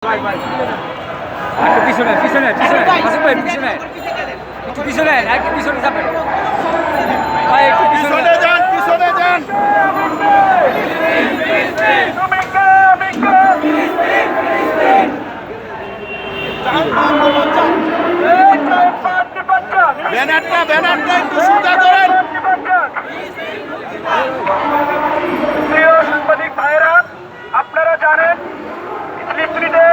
একটু পিছনে পিছনে পিছনে আসুন ভাই পিছনে একটু পিছনে একটু পিছনে যাবেন ভাই একটু পিছনে যান পিছনে যান ব্যানারটা একটু সোজা করেন। প্রিয় সাংবাদিক ভাইয়েরা, আপনারা জানেন ফিলিস্তিনিতে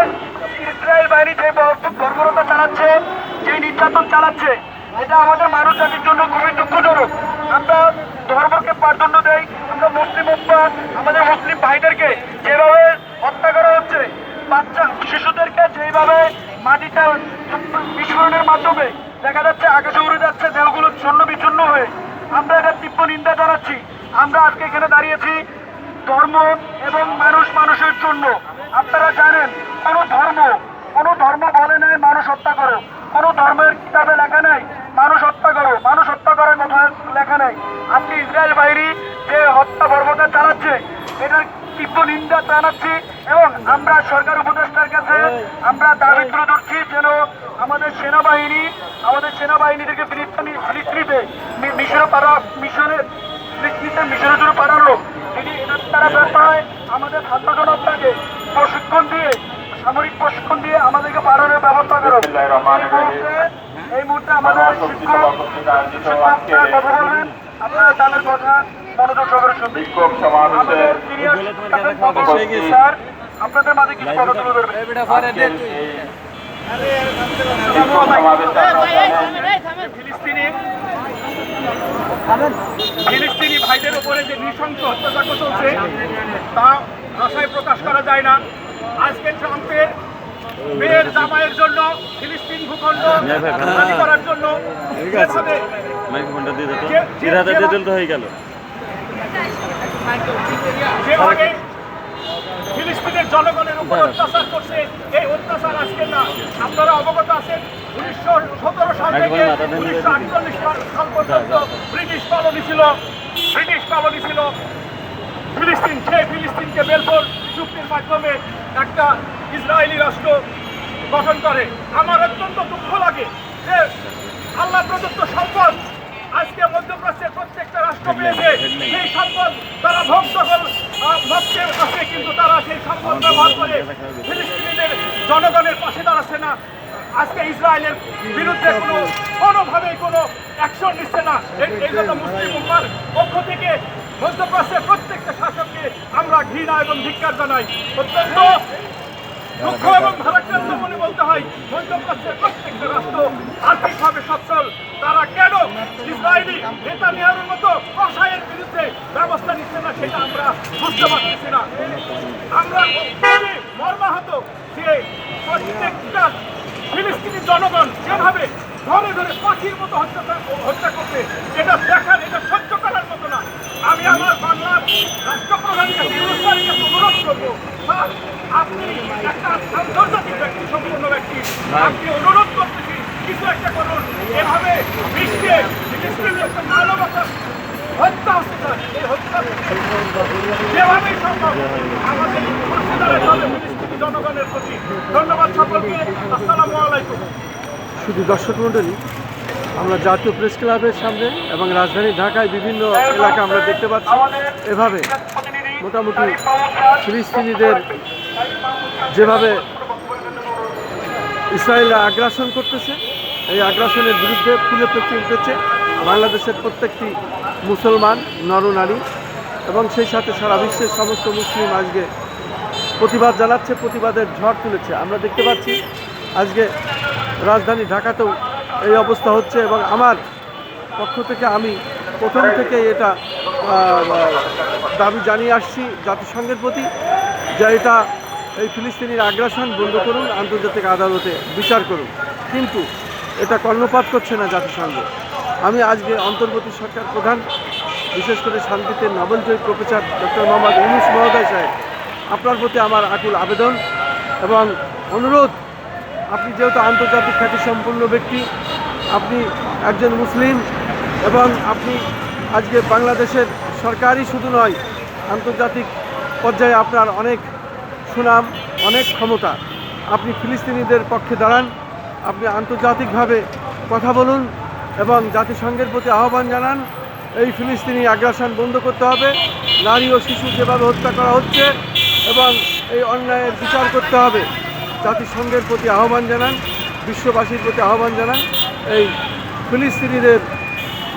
ইসরায়েল বাহিনী যে বর্বরতা চালাচ্ছে, যে নির্যাতন চালাচ্ছে, এটা আমাদের মানব জাতির জন্য খুবই দুঃখজনক। আমরা ধর্মকে প্রাধান্য দেই, আমরা মুসলিম উম্মাহ আমাদের মুসলিম ভাইদেরকে যেভাবে হত্যা করা হচ্ছে, বাচ্চা শিশুদেরকে যেভাবে মাটিতে বিস্ফোরণের মাধ্যমে দেখা যাচ্ছে আকাশে উড়ে যাচ্ছে দেহগুলো ছন্ন বিচ্ছন্ন হয়ে, আমরা এটা তীব্র নিন্দা জানাচ্ছি। আমরা আজকে এখানে দাঁড়িয়েছি ধর্ম এবং মানুষের জন্য। আপনারা জানেন কোনো ধর্ম বলে নাই মানুষ হত্যা করো, কোনো ধর্মের কিতাবে লেখা নাই মানুষ হত্যা করো, মানুষ হত্যা করার কথা লেখা নাই। আজকে ইসরায়েল বাহিনী যে হত্যা বর্বরতা চালাচ্ছে এটার তীব্র নিন্দা জানাচ্ছি এবং আমরা সরকার উপদেষ্টার কাছে আমরা দাবি তুলে ধরছি যেন আমাদের সেনাবাহিনীদেরকে ফিলিস্তিনিতে মিশনের জন্য পাঠানো, যদি তারা ব্যাপারে আমাদের ছাত্র জনতাকে প্রশিক্ষণ দিয়ে, সামরিক প্রশিক্ষণ দিয়ে আমাদেরকে পাঠানোর ব্যবস্থা করো। এই মুহূর্তে আমাদের কথা বলবেন, আপনারা তাদের কথা মনোযোগ সহকারে শুনবেন। স্যার, আপনাদের মাঝে কিছু কথা তুলে ধরবেন। ফিলিস্তিনি ভাইদের উপরে যে নৃশংস অত্যাচার চলছে তা ভাষায় প্রকাশ করা যায় না। আজকে ট্রাম্পের মেয়ের জামাইয়ের জন্য ফিলিস্তিন ভূখণ্ড খালি করার জন্য যেভাবে ফিলিস্তিনের জনগণের উপর অত্যাচার করছে, এই অত্যাচার আজকে না। আপনারা অবগত আছেন 1917 সাল থেকে 1948 সাল পর্যন্ত ব্রিটিশ কলোনি ছিল ফিলিস্তিন। সেই ফিলিস্তিনকে বেলফোর চুক্তির মাধ্যমে একটা ইসরায়েলি রাষ্ট্র গঠন করে। আমার অত্যন্ত দুঃখ লাগে যে আল্লাহ প্রদত্ত সম্পদ আজকে মধ্যপ্রাচ্যের প্রত্যেকটা রাষ্ট্র পেয়েছে। সেই সম্পদ তারা ভোগতে আছে, কিন্তু তারা সেই সম্পদ ব্যবহার করে ফিলিস্তিনিদের জনগণের পাশে দাঁড়াচ্ছে না। আজকে ইসরায়েলের বিরুদ্ধে কোনোভাবেই কোনো অ্যাকশন নিচ্ছে না। এই জন্য মুসলিম উম্মাহর পক্ষ থেকে মধ্যপ্রাচ্যের প্রত্যেকটা শাসককে আমরা ঘৃণা এবং ধিক্কার জানাই। অত্যন্ত দুঃখ এবং ভারাক্রান্ত মনে বলতে হয়, মধ্যপ্রাচ্যের প্রত্যেকটা রাষ্ট্র আর্থিকভাবে সচ্ছল, তারা কেন ইসরায়েলি নেতানিয়াহুর মতো কসাইয়ের বিরুদ্ধে ব্যবস্থা নিচ্ছে না সেটা আমরা বুঝতে পারতেছি না। আমরা খুবই মর্মাহত যে প্রত্যেকটা ফিলিস্তিনি জনগণ যেভাবে ধরে ধরে পাখির মতো হত্যা করছে, এটা দেখার, এটা সহ্য করার মতো না। আমি আমার বাংলার রাষ্ট্রপ্রধানের কাছে অনুরোধ করবো, আপনি একটা আন্তর্জাতিক ব্যক্তি, সম্পূর্ণ ব্যক্তি, আপনি অনুরোধ করতেছি কিছু একটা করুন। এভাবে বিশ্বে ফিলিস্তিনি একটা মানবতার হত্যা হচ্ছে, স্যার। এই হত্যা যেভাবেই সম্ভব আমাদের ফিলিস্তিনি জনগণের প্রতি ধন্যবাদ সকলকে। আসসালামু আলাইকুম। শুধু দর্শক মণ্ডলী, আমরা জাতীয় প্রেস ক্লাবের সামনে এবং রাজধানী ঢাকায় বিভিন্ন এলাকা আমরা দেখতে পাচ্ছি এভাবে মোটামুটি ফিলিস্তিনিদের যেভাবে ইসরায়েলরা আগ্রাসন করতেছে, এই আগ্রাসনের বিরুদ্ধে ফুলে ফেঁপে উঠেছে বাংলাদেশের প্রত্যেকটি মুসলমান নরনারী এবং সেই সাথে সারা বিশ্বের সমস্ত মুসলিম আজকে প্রতিবাদ জানাচ্ছে, প্রতিবাদের ঝড় তুলেছে। আমরা দেখতে পাচ্ছি আজকে রাজধানী ঢাকাতেও এই অবস্থা হচ্ছে এবং আমার পক্ষ থেকে আমি প্রথম থেকে এটা দাবি জানিয়ে আসছি জাতিসংঘের প্রতি যে এটা এই ফিলিস্তিনির আগ্রাসন বন্ধ করুন, আন্তর্জাতিক আদালতে বিচার করুন, কিন্তু এটা কর্ণপাত করছে না জাতিসংঘ। আমি আজকে অন্তর্বর্তী সরকার প্রধান, বিশেষ করে শান্তিতে নোবেলজয়ী প্রফেসর ডক্টর মোহাম্মদ ইউনূস মহোদয় সাহেব, আপনার প্রতি আমার আকুল আবেদন এবং অনুরোধ, আপনি যেহেতু আন্তর্জাতিক খ্যাতিসম্পন্ন ব্যক্তি, আপনি একজন মুসলিম এবং আপনি আজকে বাংলাদেশের সরকারই শুধু নয়, আন্তর্জাতিক পর্যায়ে আপনার অনেক সুনাম, অনেক ক্ষমতা। আপনি ফিলিস্তিনিদের পক্ষে দাঁড়ান, আপনি আন্তর্জাতিকভাবে কথা বলুন এবং জাতিসংঘের প্রতি আহ্বান জানান এই ফিলিস্তিনি আগ্রাসন বন্ধ করতে হবে। নারী ও শিশু যেভাবে হত্যা করা হচ্ছে এবং এই অন্যায়ের বিচার করতে হবে। জাতিসংঘের প্রতি আহ্বান জানান, বিশ্ববাসীর প্রতি আহ্বান জানান এই ফিলিস্তিনিদের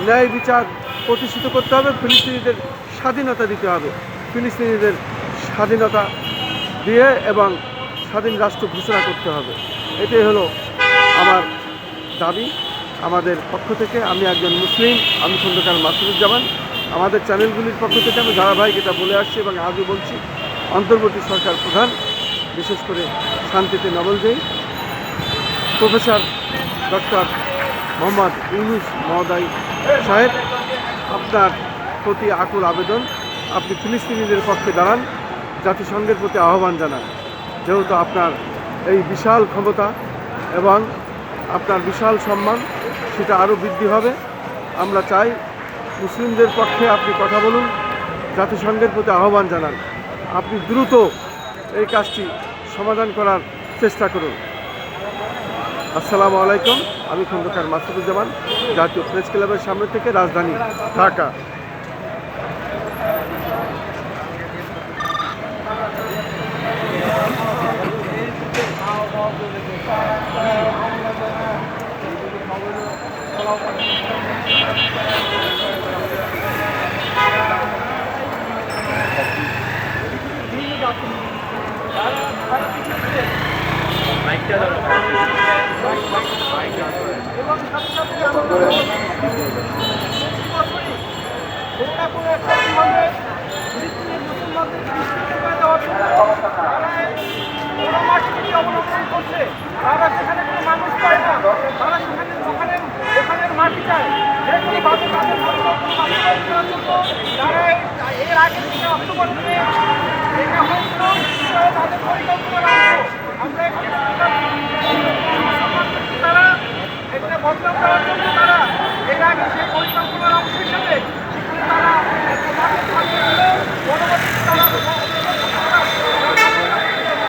ন্যায় বিচার প্রতিষ্ঠিত করতে হবে, ফিলিস্তিনিদের স্বাধীনতা দিতে হবে, ফিলিস্তিনিদের স্বাধীনতা দিয়ে এবং স্বাধীন রাষ্ট্র ঘোষণা করতে হবে। এটাই হলো আমার দাবি আমাদের পক্ষ থেকে। আমি একজন মুসলিম, আমি খন্দকার মাসুদুজ্জামান। আমাদের চ্যানেলগুলির পক্ষ থেকে আমি ধারাবাহিক এটা বলে আসছি এবং আজও বলছি, অন্তর্বর্তী সরকার প্রধান, বিশেষ করে শান্তিতে নবলজয়ী প্রফেসর ডক্টর মোহাম্মদ ইউনূস মহোদয় সাহেব, আপনার প্রতি আকুল আবেদন, আপনি ফিলিস্তিনিদের পক্ষে দাঁড়ান, জাতিসংঘের প্রতি আহ্বান জানান। যেহেতু আপনার এই বিশাল ক্ষমতা এবং আপনার বিশাল সম্মান সেটা আরও বৃদ্ধি হবে। আমরা চাই মুসলিমদের পক্ষে আপনি কথা বলুন, জাতিসংঘের প্রতি আহ্বান জানান, আপনি দ্রুত এই কাজটি সমাধান করার চেষ্টা করুন। আসসালামু আলাইকুম, আমি খন্দকার মাসুদুজ্জামান, জাতীয় প্রেস ক্লাবের সামনে থেকে, রাজধানী ঢাকা। এবং সাথে সাথে কোনো না কোনো একটা বিভাগে ফিলিস্তিনের মুসলমানদের দৃষ্টিতে দেওয়ার জন্য তারা মাটিটি অবলম্বন করছে। তারা সেখানে কোনো মানুষ পায় না, তারা সেখানে ওখানের মাটি চায়। যেগুলিভাবে তাদের বাস্তবায়ন করার জন্য তারা এর আগের দিনে অক্টোবর থেকে এটা হয়েছিল তাদের পরিকল্পনা অংশ। আমরা তারা এখানে বদলাম করার জন্য তারা এর আগে সেই পরিকল্পনার অংশ হিসেবে তারা পরবর্তীতে তারা